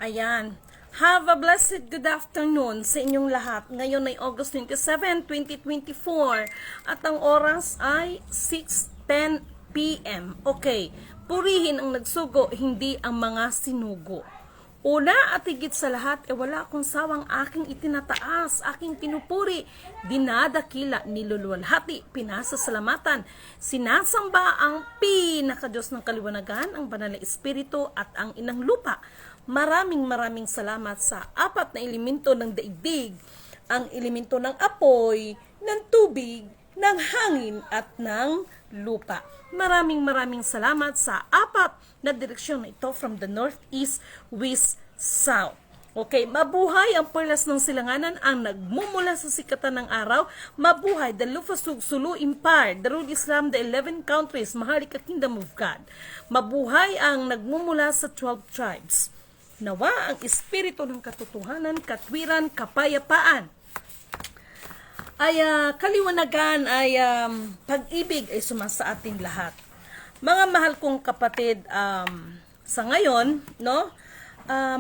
Ayan. Have a blessed good afternoon sa inyong lahat. Ngayon ay August 27, 2024 at ang oras ay 6:10 p.m. Okay, purihin ang nagsugo, hindi ang mga sinugo. Una at higit sa lahat, wala akong sawang aking itinataas, aking pinupuri, dinadakila, niluluwalhati, pinasasalamatan, sinasamba ang pinakadiyos ng kaliwanagan, ang banal na espiritu at ang inang lupa. Maraming salamat sa apat na elemento ng daigdig, ang elemento ng apoy, ng tubig, ng hangin at ng lupa. Maraming salamat sa apat na direksyon na ito from the north, east, west, south. Okay, mabuhay ang perlas ng silanganan ang nagmumula sa sikatan ng araw. Mabuhay the Lufasug Sulu Empire, Darul Islam, the 11 countries, Maharlika Kingdom of God. Mabuhay ang nagmumula sa 12 tribes. Nawa ang espiritu ng katotohanan, katwiran, kapayapaan ay kaliwanagan ay pag-ibig ay sumasa ating lahat. Mga mahal kong kapatid, sa ngayon, no,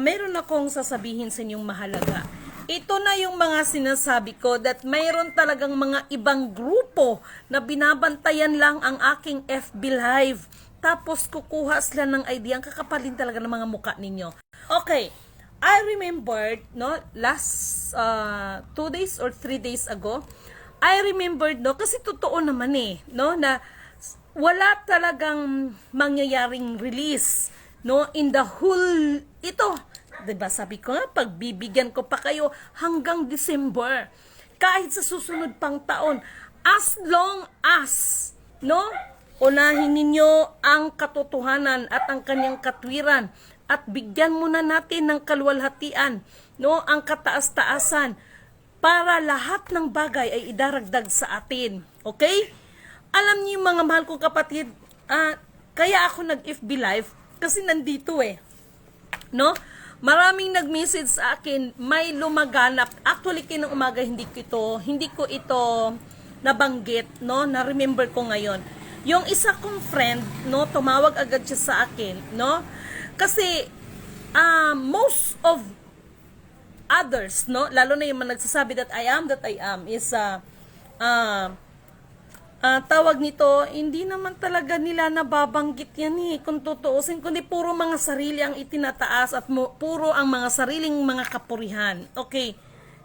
mayroon akong sasabihin sa inyong mahalaga. Ito na yung mga sinasabi ko that mayroon talagang mga ibang grupo na binabantayan lang ang aking FB Live. Tapos kukuha sila ng idea, ang kakapalin talaga ng mga muka ninyo. Okay, I remembered, no, last 2 days or 3 days ago, I remembered, no, kasi totoo naman no, na wala talagang mangyayaring release, no, in the whole, ito, diba sabi ko nga, pagbibigyan ko pa kayo hanggang December, kahit sa susunod pang taon, as long as, no, unahin ninyo ang katotohanan at ang kanyang katwiran at bigyan muna natin ng kaluwalhatian, no, ang kataas-taasan para lahat ng bagay ay idaragdag sa atin. Okay? Alam niyo mga mahal kong kapatid, kaya ako nag-FB Live kasi nandito no? Maraming nag-message sa akin, may lumaganap. Actually, kinang umaga hindi ko ito nabanggit, no? Na-remember ko ngayon. Yung isa kong friend, no, tumawag agad siya sa akin, no? Kasi most of others, no, lalo na yung mga nagsasabi that I am is tawag nito, hindi naman talaga nila nababanggit yan kung tutuusin, kundi puro mga sarili ang itinataas at puro ang mga sariling mga kapurihan. Okay,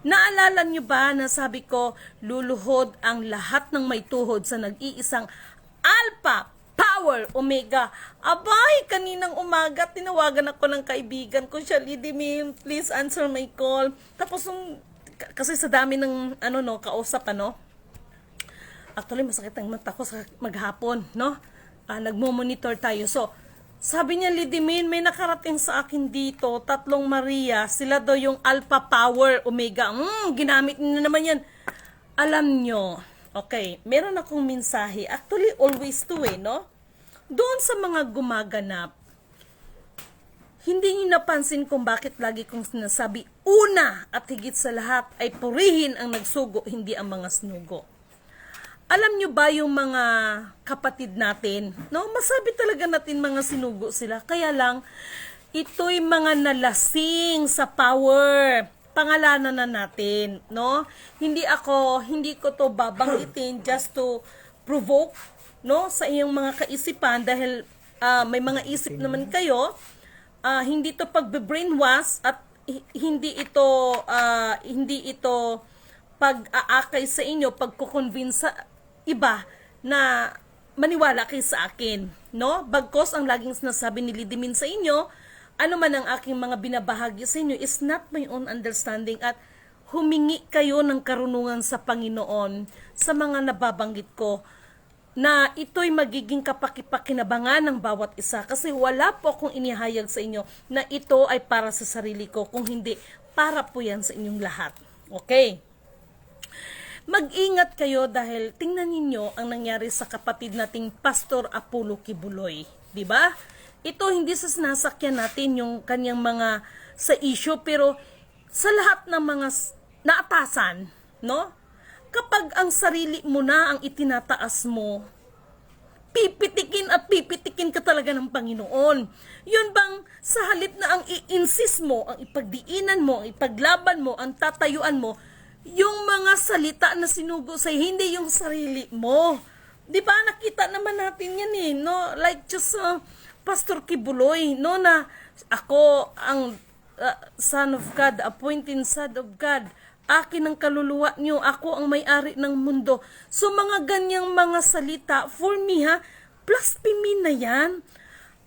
naalala nyo ba na sabi ko, luluhod ang lahat ng may tuhod sa nag-iisang Alpha, Power, Omega. Abay, kaninang umaga, tinawagan ako ng kaibigan ko siya, Lidimil, please answer my call. Tapos, kasi sa dami ng, kausap, actually, masakit ang mata ko sa maghapon, no? Nagmo-monitor tayo. So, sabi niya, Lidimil, may nakarating sa akin dito, 3 Maria, sila daw yung Alpha, Power, Omega. Ginamit niyo naman yan. Alam nyo, okay, meron akong mensahe. Actually, always no? Doon sa mga gumaganap, hindi niyo napansin kung bakit lagi kong sinasabi, una at higit sa lahat ay purihin ang nagsugo, hindi ang mga sinugo. Alam nyo ba yung mga kapatid natin, no? Masabi talaga natin mga sinugo sila. Kaya lang, ito'y mga nalasing sa power. Pangalanan na natin, no? Hindi ko to babanggitin just to provoke, no, sa iyong mga kaisipan dahil may mga isip naman kayo, hindi to pagbe-brainwash at hindi ito pag-aakay sa inyo, pagko-convince sa iba na maniwala kayo sa akin, no? Bagkos ang laging sinasabi ni Lidimin sa inyo, ano man ang aking mga binabahagi sa inyo is not my own understanding at humingi kayo ng karunungan sa Panginoon sa mga nababanggit ko na ito'y magiging kapakipakinabangan ng bawat isa kasi wala po akong inihayag sa inyo na ito ay para sa sarili ko, kung hindi, para po yan sa inyong lahat. Okay? Mag-ingat kayo dahil tingnan ninyo ang nangyari sa kapatid nating Pastor Apollo Kibuloy. Diba? Ito hindi sa sinasakyan natin yung kanyang mga sa issue, pero sa lahat ng mga naatasan, no? Kapag ang sarili mo na ang itinataas mo, pipitikin at pipitikin ka talaga ng Panginoon. Yun bang sa halip na ang i-insist mo, ang ipagdiinan mo, ang ipaglaban mo, ang tatayuan mo, yung mga salita na sinugo sa'yo, hindi yung sarili mo. Di ba? Nakita naman natin yan eh, no? Like just Pastor Kibuloy, no? Na ako ang Son of God, appointed Son of God. Akin ang kaluluwa niyo, ako ang may-ari ng mundo. So mga ganyang mga salita, for me ha, blasphemy na yan.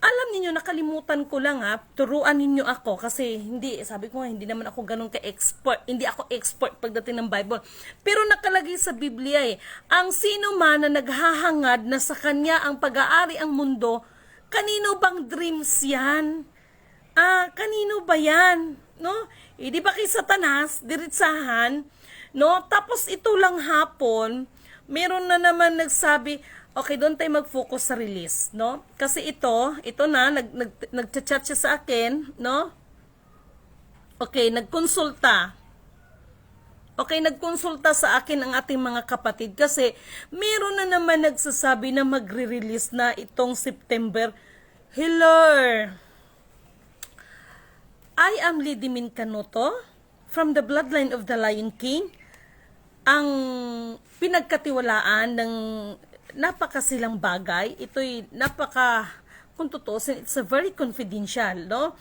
Alam niyo, nakalimutan ko lang ha, turuan ninyo ako kasi hindi, sabi ko nga, hindi naman ako ganun ka-expert. Hindi ako expert pagdating ng Bible. Pero nakalagay sa Biblia eh, ang sino man na naghahangad na sa kanya ang pag-aari ang mundo, kanino bang dreams yan? Kanino ba yan? No? Di ba kay Satanas, diritsahan, no? Tapos ito lang hapon, meron na naman nagsabi, okay, doon tayo mag-focus sa release, no? Kasi ito na, nagchat siya sa akin, no? Okay, nagkonsulta. Okay, nagkonsulta sa akin ang ating mga kapatid kasi meron na naman nagsasabi na magre-release na itong September. Hello! I am Lidimin Canuto from the bloodline of the Lion King. Ang pinagkatiwalaan ng napakasilang bagay, ito'y kung tutusin, it's a very confidential, no?